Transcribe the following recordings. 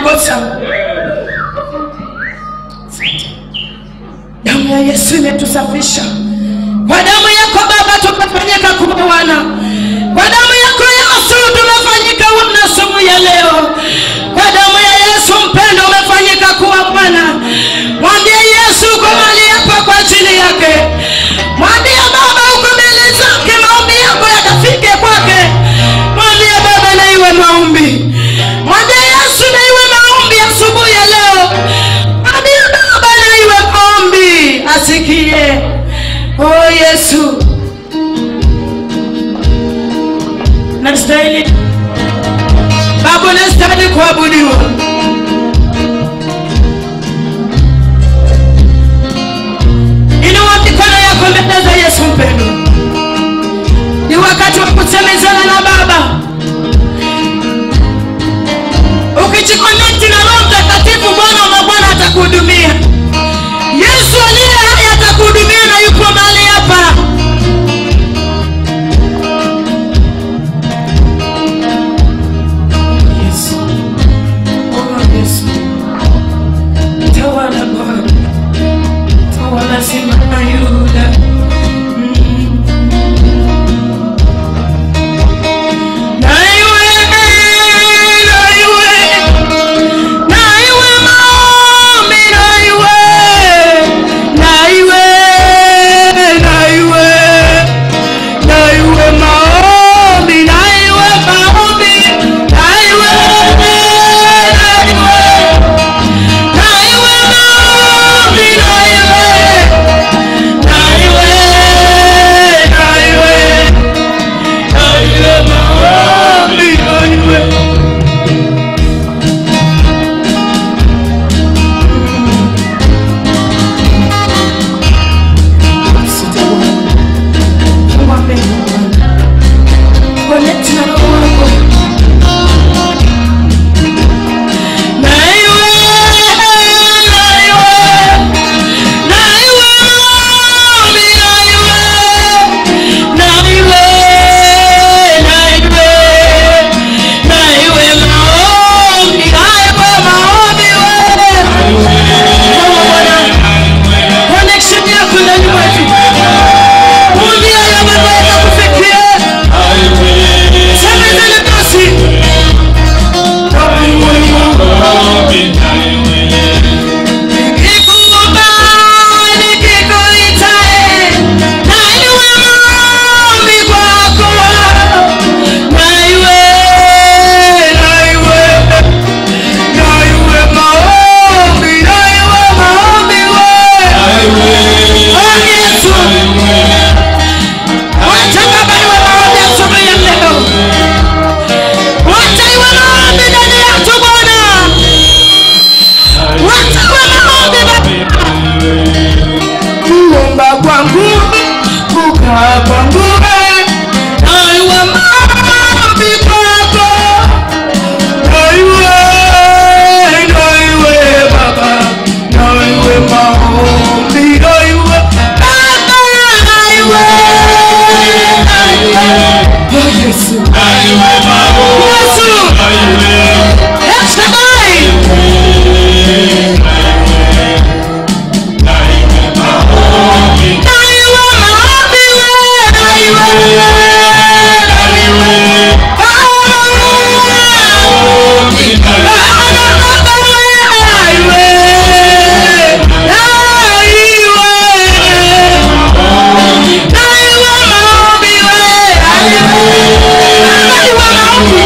makosa. Damu ya Yesu imetusafisha. Kwa damu yako Baba tumefanyika kuwa wana. Kwa damu yako Yesu tumefanyika wana asubuhi ya leo. Kwa damu ya Yesu mpendo umefanyika kuwa mwana. Mwambie Yesu uko mahali hapa kwa ajili yake. Mwambie Baba uko mbele zake, maombi yako yakafike kwake. Mwambie Baba na iwe maombi. Mwambie Yesu na iwe maombi asubuhi ya leo. Mwambie Baba na iwe maombi asikie. Oh Yesu, nastahili Baba, nastahili kuabudiwa. Inua mikono yako mbele za Yesu mpendo. Ni wakati wa kusemezana na Baba. Ukijiconnect na Roho Mtakatifu, Bwana atakuhudumia. Yesu aliye hai atakuhudumia na yuko mahali hapa. Yesu. Oh Yesu. Tawala Bwana. Tawala simama Yuda. Wow.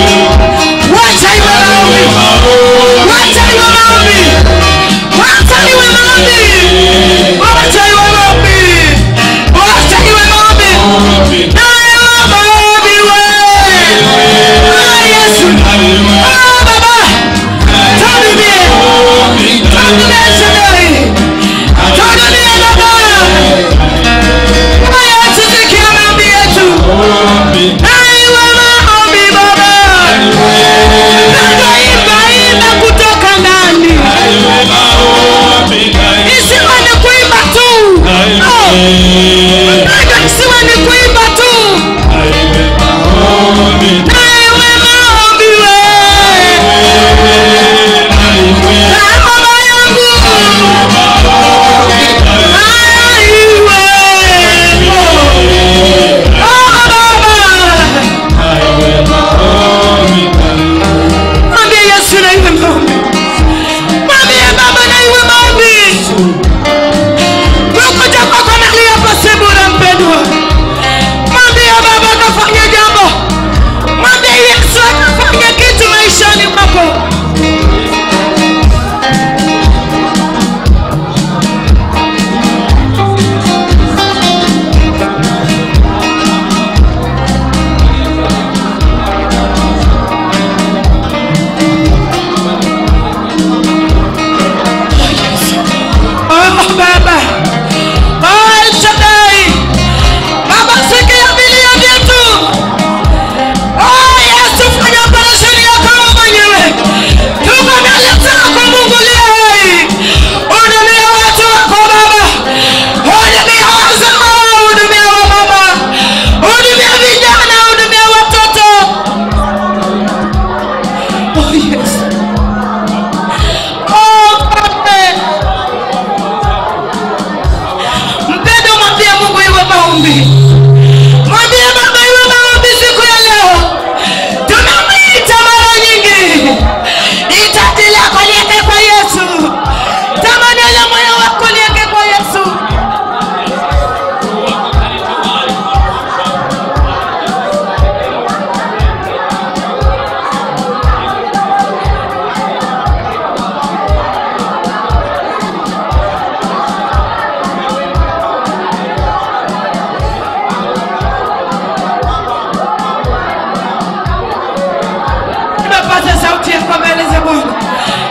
Bwana.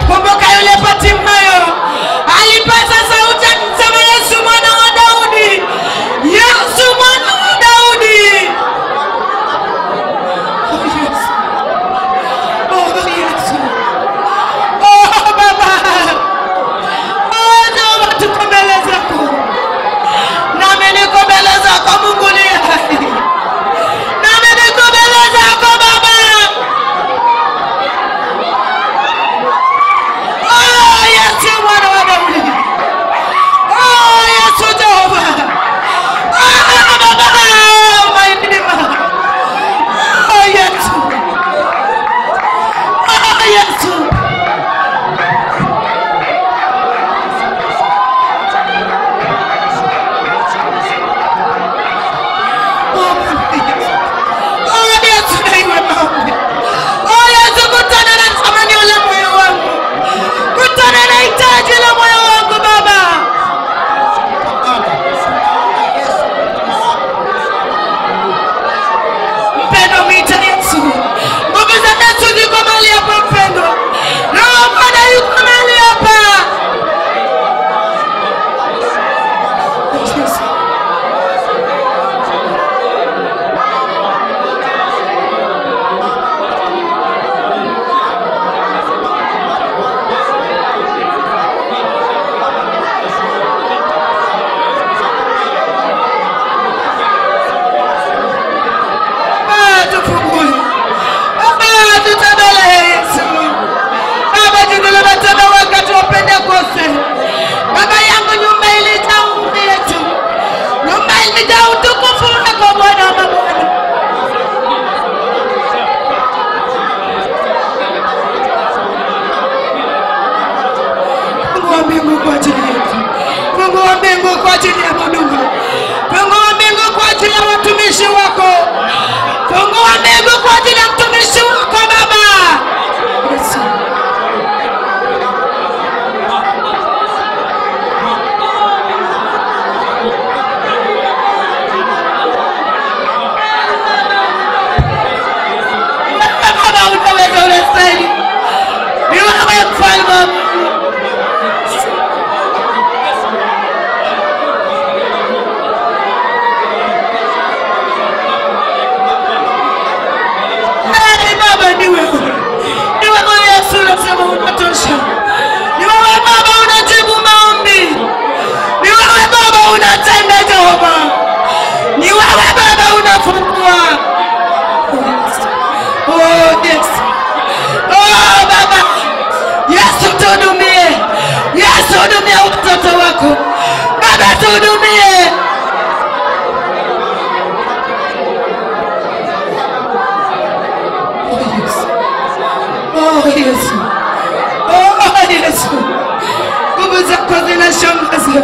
Kumbuka yule Bartimayo alipata sauti akisema Yesu mwana wa Daudi, Yesu mwana wa Daudi. Oh Yesu, oh Yesu, oh Baba, oh Jehova, tuko mbele zako, nami niko mbele zako Mungu ni hai, nami niko mbele zako Baba. Oh Yesu mwana wa Daudi, oh Yesu Jehova, oh Baba, my Redeemer, oh Yesu, oh Yesu. Baba yangu, nyumba ilijaa nguvu yetu, nyumba ilijaa utukufu wako Bwana wa mabwana. Mungu wa mbingu kwa ajili yetu, Mungu wa mbingu kwa ajili ya huduma, Mungu wa mbingu kwa ajili ya watumishi wako, Mungu wa mbingu kwa ajili ya mtumishi wako Baba. Yesu. Unatenda Jehova, ni wewe Baba unafungua. Oh yes, oh Baba, Yesu tuhudumie, Yesu hudumia watoto wako Baba, tuhudumie. Oh Yesu, oh Yesu, nguvu zako zinashangaza.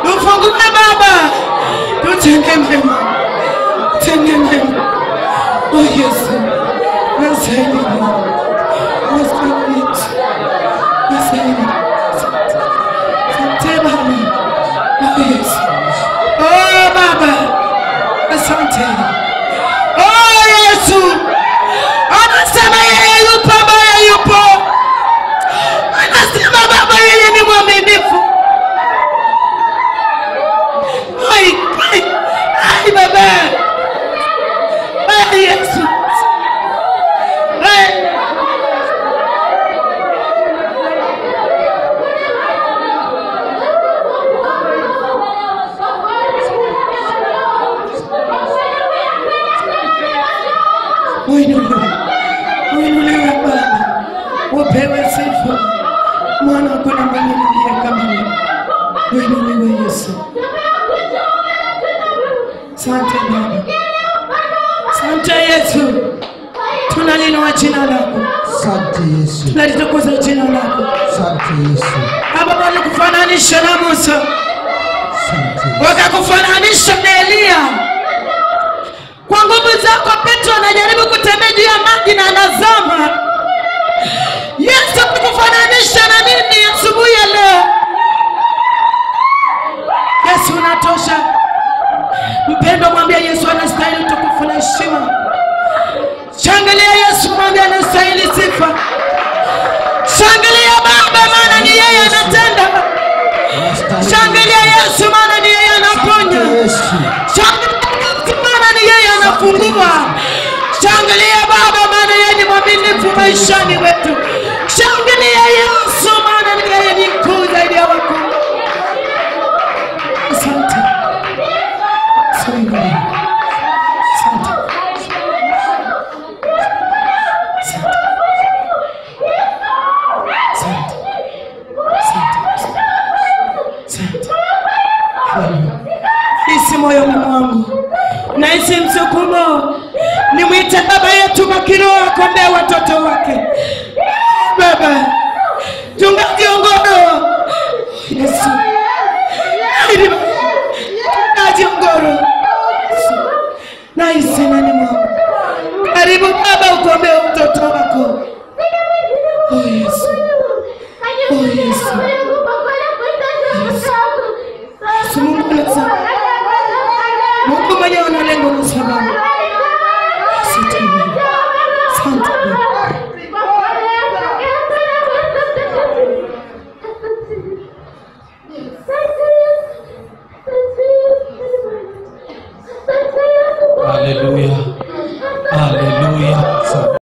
Tufungue Baba, tutende mema, tende mema. Oh Yesu, nasaidia, nasaidia, nasaidia. Asante Baba, oh Yesu, oh Baba, asante. Oh Yesu, anasema yeye yupo, Baba yupo, anasema Baba yeye ni mwaminifu. Ai Baba, ai Yesu, ai. Uinuliwe Baba, upewe sifa, mwana kuna mwenye kama wewe. Uinuliwe Yesu. Asante Baba. Asante Yesu. Tunaliinua jina lako. Asante Yesu. Tunalitukuza jina lako. Asante Yesu. Baba, walikufananisha na Musa. Asante. Wakakufananisha na Elia. Kwa nguvu zako Petro anajaribu kutembea juu ya maji na anazama. Yesu akufananisha na mimi asubuhi ya leo. Yesu unatosha. Mpendo, mwambie Yesu anastahili utukufu na heshima. Shangilia Yesu, mwambie anastahili sifa. Shangilia Baba, maana ni yeye anatenda. Shangilia Yesu, maana ni yeye anaponya. Shangilia Yesu, maana ni yeye anafungua. Shangilia Baba, maana yeye ni mwaminifu maishani wetu. Shangilia Yesu, maana ni yeye ni mkuu zaidi ya wakuu. Asante. Asante. Isi moyo mwangu na isi msukumo nimwite Baba yetu makiroho akombea watoto wake. Baba Mchungaji Ongoro Yesu, Mchungaji Ongoro na isi nani mwangu, karibu Baba ukombea mtoto wako.